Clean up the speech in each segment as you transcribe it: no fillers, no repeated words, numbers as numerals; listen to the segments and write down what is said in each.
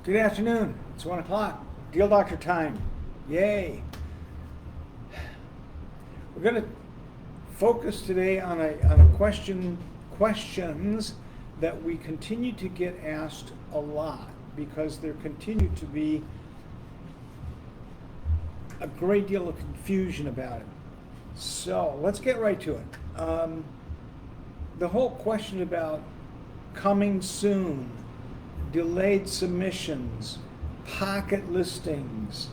Good afternoon. It's 1 o'clock. Deal Doctor time. Yay. We're going to focus today on a questions that we continue to get asked a lot because there continue to be a great deal of confusion about it. So let's get right to it. The whole question about coming soon, delayed submissions, pocket listings,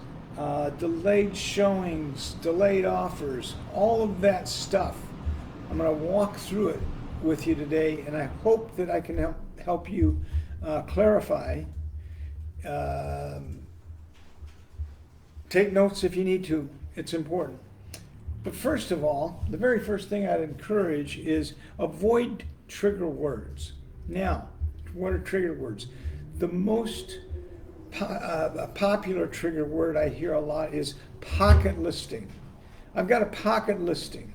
delayed showings, delayed offers, all of that stuff. I'm going to walk through it with you today, and I hope that I can help you clarify. Take notes if you need to. It's important. But first of all, the very first thing I'd encourage is avoid trigger words. Now, what are trigger words? The most popular trigger word I hear a lot is pocket listing. I've got a pocket listing,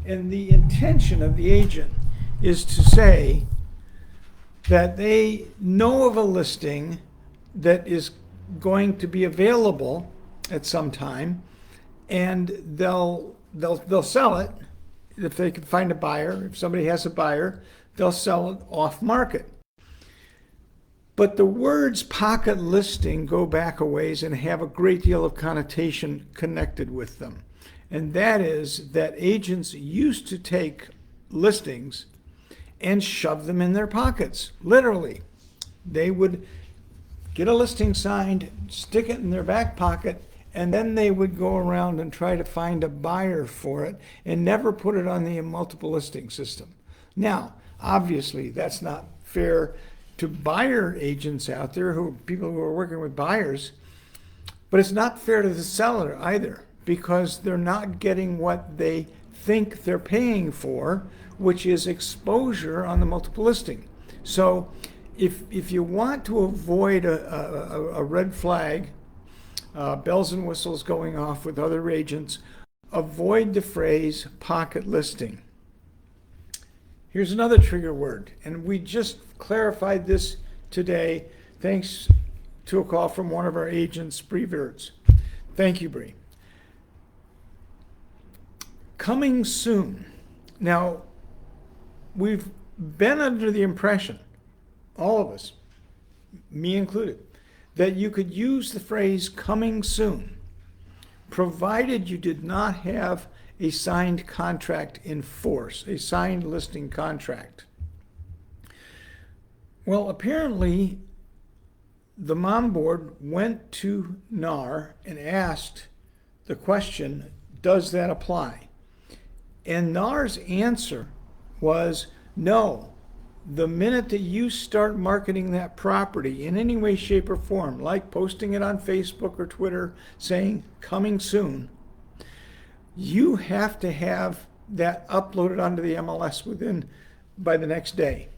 and the intention of the agent is to say that they know of a listing that is going to be available at some time, and they'll sell it if they can find a buyer. If somebody has a buyer, they'll sell it off market. But the words pocket listing go back a ways and have a great deal of connotation connected with them. And that is that agents used to take listings and shove them in their pockets. Literally, they would get a listing signed, stick it in their back pocket, and then they would go around and try to find a buyer for it and never put it on the multiple listing system. Now, obviously, that's not fair to buyer agents out there, people who are working with buyers, but it's not fair to the seller either, because they're not getting what they think they're paying for, which is exposure on the multiple listing. So if you want to avoid a red flag, bells and whistles going off with other agents, avoid the phrase pocket listing. Here's another trigger word, and we just clarified this today thanks to a call from one of our agents, Bree Virts. Thank you, Bree. Coming soon. Now, we've been under the impression, all of us, me included, that you could use the phrase coming soon, provided you did not have a signed contract in force, a signed listing contract. Well, apparently, the mom board went to NAR and asked the question, does that apply? And NAR's answer was no. The minute that you start marketing that property in any way, shape, or form, like posting it on Facebook or Twitter saying coming soon, you have to have that uploaded onto the MLS by the next day.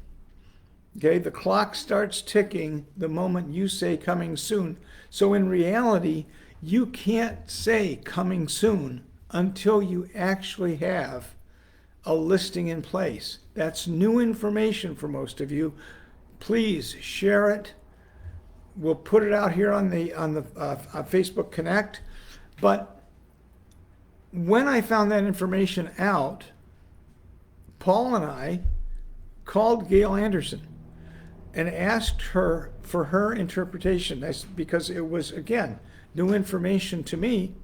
Okay, the clock starts ticking the moment you say coming soon. So in reality, you can't say coming soon until you actually have a listing in place. That's new information for most of you. Please share it. We'll put it out here on the Facebook Connect. But when I found that information out, Paul and I called Gail Anderson and asked her for her interpretation. That's because it was, again, new information to me.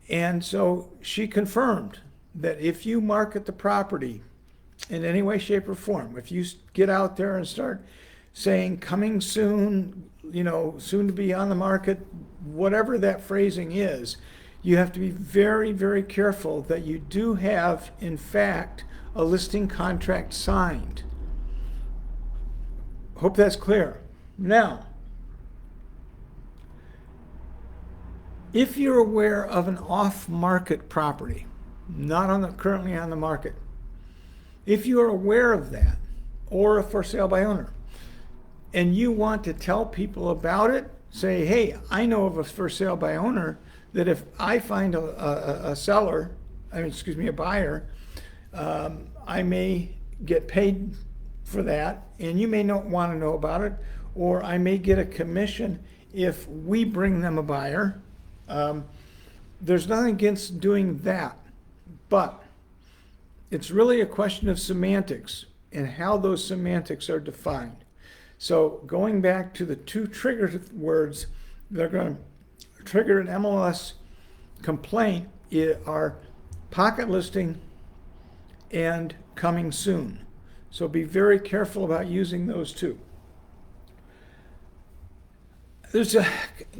And so she confirmed that if you market the property in any way, shape, or form, if you get out there and start saying coming soon, soon to be on the market, whatever that phrasing is, you have to be very, very careful that you do have, in fact, a listing contract signed. Hope that's clear. Now, if you're aware of an off-market property, not currently on the market, if you are aware of that, or a for sale by owner, and you want to tell people about it, say, hey, I know of a for sale by owner that if I find a buyer, I may get paid for that, and you may not want to know about it, or I may get a commission if we bring them a buyer. There's nothing against doing that, but it's really a question of semantics and how those semantics are defined. So going back to the two trigger words that are going to trigger an MLS complaint are pocket listing and coming soon. So be very careful about using those two. There's a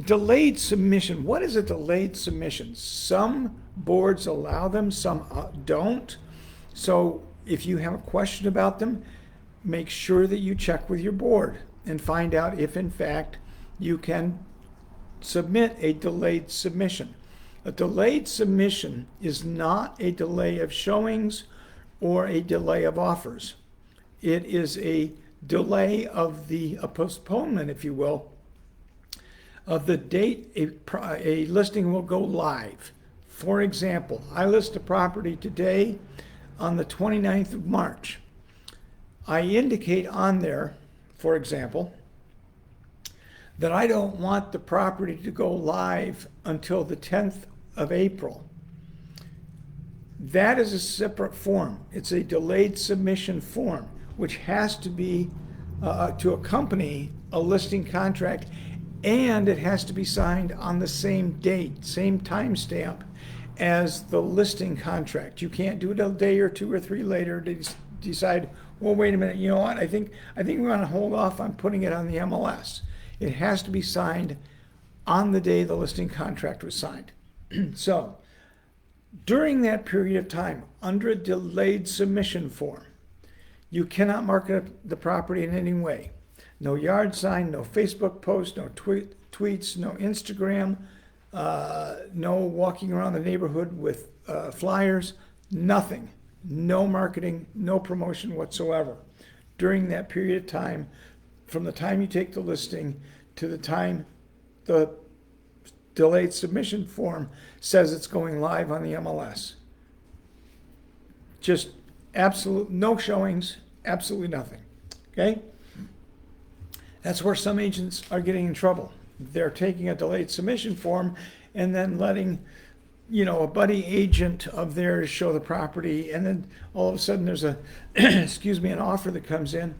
delayed submission. What is a delayed submission? Some boards allow them, some don't. So if you have a question about them, make sure that you check with your board and find out if in fact you can submit a delayed submission. A delayed submission is not a delay of showings or a delay of offers. It is a delay of a postponement, if you will, of the date a listing will go live. For example, I list a property today on the 29th of March. I indicate on there, for example, that I don't want the property to go live until the 10th of April. That is a separate form. It's a delayed submission form, which has to be to accompany a listing contract, and it has to be signed on the same date, same timestamp as the listing contract. You can't do it a day or two or three later to decide, well, wait a minute, you know what? I think we want to hold off on putting it on the MLS. It has to be signed on the day the listing contract was signed. So during that period of time, under a delayed submission form, you cannot market the property in any way. No yard sign, no Facebook post, no tweets, no Instagram, no walking around the neighborhood with flyers, nothing. No marketing, no promotion whatsoever. During that period of time, from the time you take the listing to the time the delayed submission form says it's going live on the MLS. Just absolute no showings, absolutely nothing. Okay? That's where some agents are getting in trouble. They're taking a delayed submission form and then letting, a buddy agent of theirs show the property, and then all of a sudden there's a, an offer that comes in,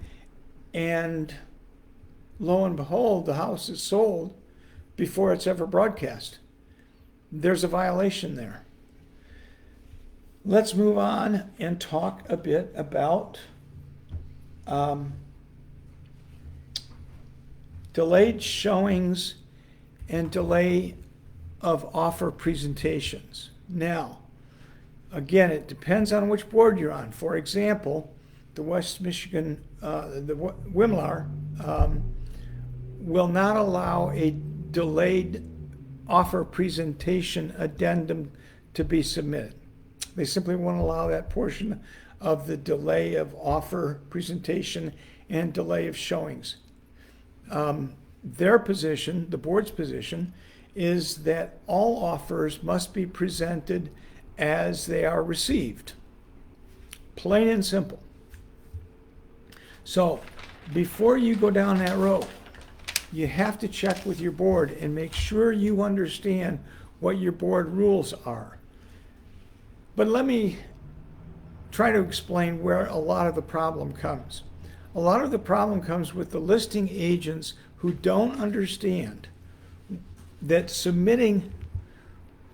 and lo and behold, the house is sold before it's ever broadcast. There's a violation there. Let's move on and talk a bit about delayed showings and delay of offer presentations. Now, again, it depends on which board you're on. For example, the West Michigan, the WMLR will not allow a delayed offer presentation addendum to be submitted. They simply won't allow that portion of the delay of offer presentation and delay of showings. Their position, the board's position, is that all offers must be presented as they are received. Plain and simple. So before you go down that road, you have to check with your board and make sure you understand what your board rules are. But let me try to explain where a lot of the problem comes. A lot of the problem comes with the listing agents who don't understand that submitting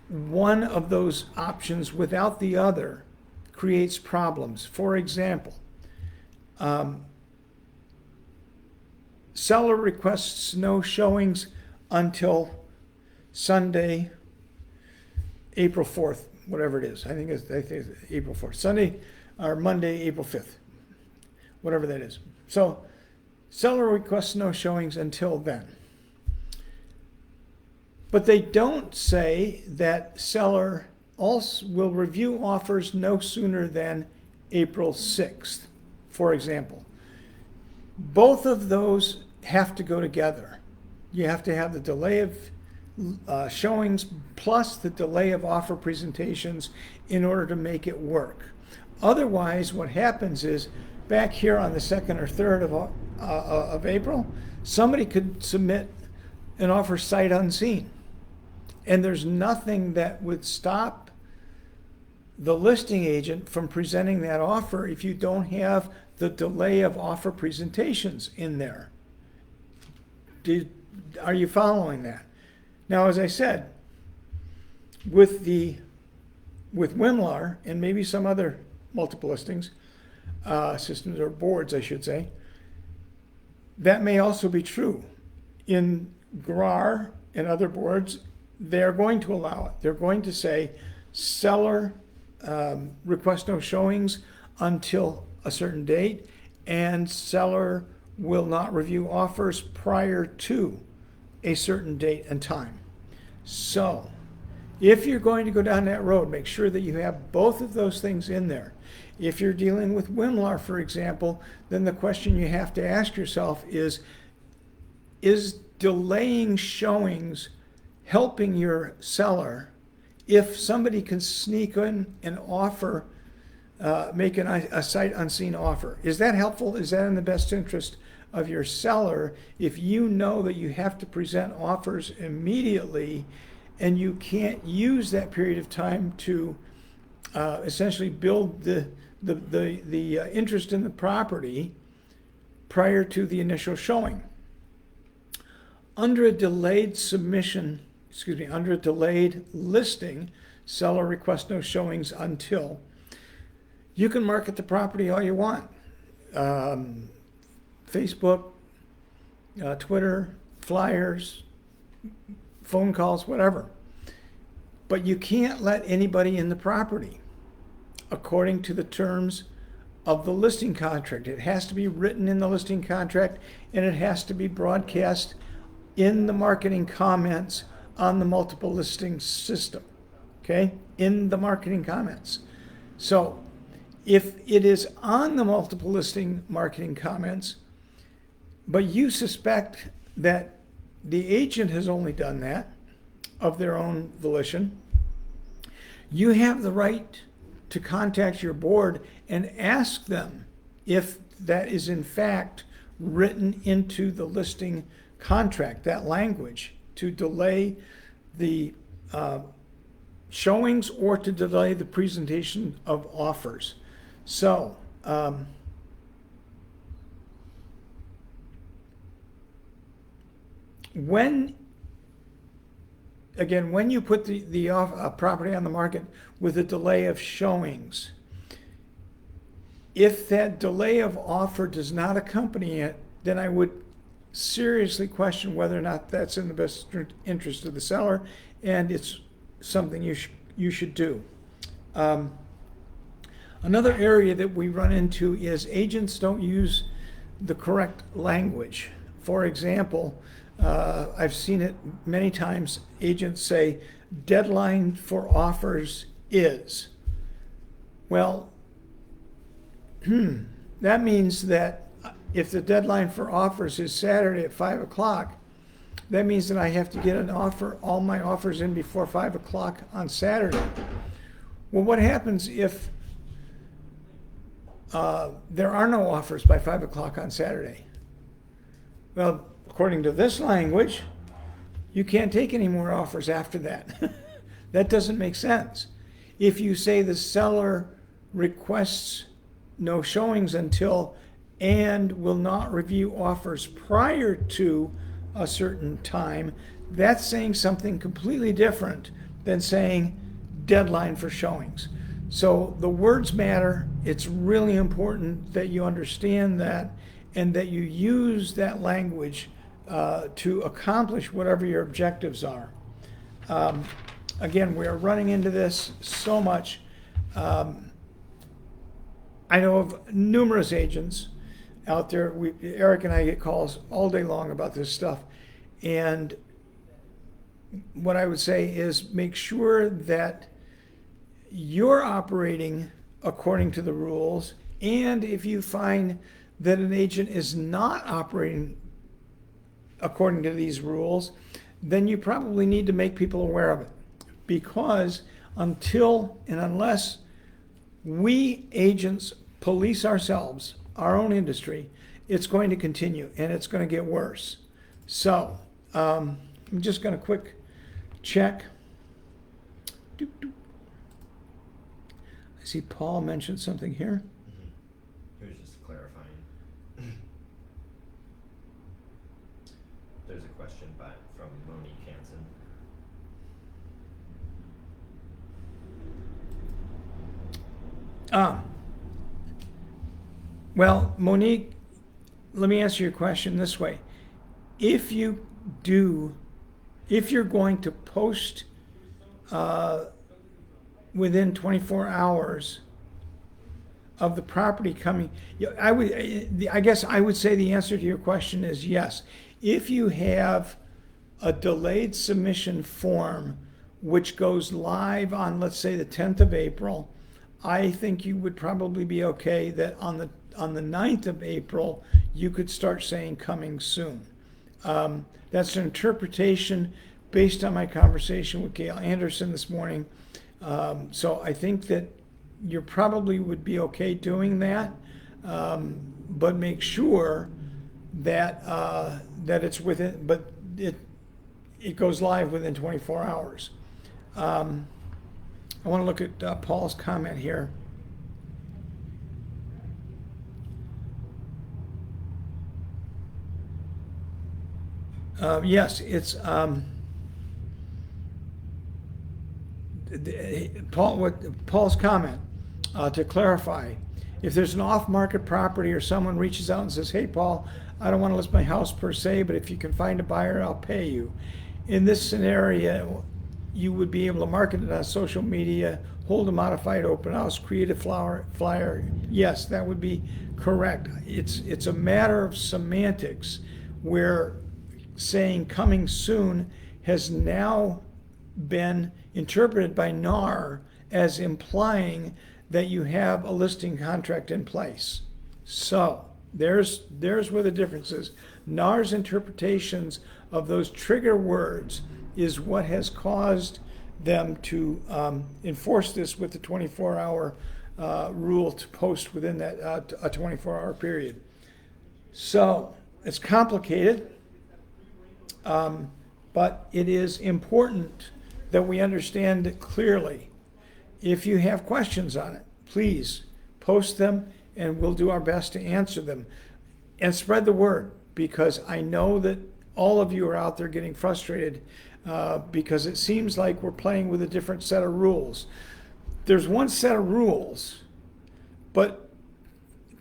one of those options without the other creates problems. For example, seller requests no showings until Sunday, April 4th, whatever it is. I think it's April 4th. Sunday or Monday, April 5th, whatever that is. So seller requests no showings until then. But they don't say that seller also will review offers no sooner than April 6th, for example. Both of those have to go together. You have to have the delay of showings plus the delay of offer presentations in order to make it work. Otherwise, what happens is back here on the 2nd or 3rd of April, somebody could submit an offer sight unseen. And there's nothing that would stop the listing agent from presenting that offer if you don't have the delay of offer presentations in there. Are you following that? Now, as I said, with WinLAR and maybe some other multiple listings systems, or boards, I should say, that may also be true. In GRAR and other boards, they're going to allow it. They're going to say seller request no showings until a certain date, and seller will not review offers prior to a certain date and time. So if you're going to go down that road, make sure that you have both of those things in there. If you're dealing with WinLAR, for example, then the question you have to ask yourself is delaying showings helping your seller if somebody can sneak in an offer, make a sight unseen offer? Is that helpful? Is that in the best interest of your seller if you know that you have to present offers immediately and you can't use that period of time to essentially build the interest in the property prior to the initial showing? Under a delayed submission, under a delayed listing, seller request no showings until, you can market the property all you want. Facebook, Twitter, flyers, phone calls, whatever. But you can't let anybody in the property according to the terms of the listing contract. It has to be written in the listing contract, and it has to be broadcast in the marketing comments on the multiple listing system, okay? In the marketing comments. So if it is on the multiple listing marketing comments, but you suspect that the agent has only done that of their own volition, you have the right to contact your board and ask them if that is in fact written into the listing contract, that language, to delay the showings or to delay the presentation of offers. So when you put the property on the market with a delay of showings, if that delay of offer does not accompany it, then I would seriously question whether or not that's in the best interest of the seller, and it's something you should do. Another area that we run into is agents don't use the correct language. For example, I've seen it many times. Agents say deadline for offers is. Well, that means that if the deadline for offers is Saturday at 5 o'clock, that means that I have to get all my offers in before 5 o'clock on Saturday. Well, what happens if there are no offers by 5 o'clock on Saturday? Well, according to this language, you can't take any more offers after that. That doesn't make sense. If you say the seller requests no showings until and will not review offers prior to a certain time, that's saying something completely different than saying deadline for showings. So the words matter. It's really important that you understand that and that you use that language to accomplish whatever your objectives are. Again, we are running into this so much. I know of numerous agents out there. Eric and I get calls all day long about this stuff. And what I would say is make sure that you're operating according to the rules. And if you find that an agent is not operating according to these rules, then you probably need to make people aware of it. Because until and unless we agents police ourselves, our own industry, it's going to continue and it's going to get worse. So I'm just going to quick check. Doop, doop. I see Paul mentioned something here. He was just clarifying. There's a question from Monique Hansen. Well, Monique, let me answer your question this way. If you're going to post within 24 hours of the property coming, I guess I would say the answer to your question is yes. If you have a delayed submission form which goes live on, let's say, the 10th of April, I think you would probably be okay that on the 9th of April, you could start saying coming soon. That's an interpretation based on my conversation with Gail Anderson this morning. So I think that you probably would be okay doing that, but make sure that that it's within, but it goes live within 24 hours. I want to look at Paul's comment here. Yes, it's Paul's comment. To clarify, if there's an off-market property or someone reaches out and says, "Hey, Paul, I don't want to list my house per se, but if you can find a buyer, I'll pay you." In this scenario, you would be able to market it on social media, hold a modified open house, create a flyer. Yes, that would be correct. It's a matter of semantics where saying coming soon has now been interpreted by NAR as implying that you have a listing contract in place. So there's where the difference is. NAR's interpretations of those trigger words is what has caused them to enforce this with the 24-hour rule to post within that a 24-hour period. So it's complicated, but it is important that we understand it clearly. If you have questions on it, please post them and we'll do our best to answer them. And spread the word, because I know that all of you are out there getting frustrated because it seems like we're playing with a different set of rules. There's one set of rules, but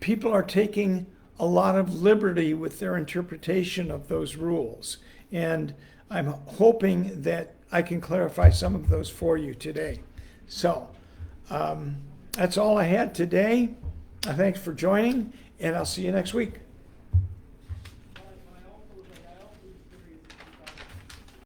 people are taking a lot of liberty with their interpretation of those rules. And I'm hoping that I can clarify some of those for you today. So that's all I had today. Thanks for joining, and I'll see you next week.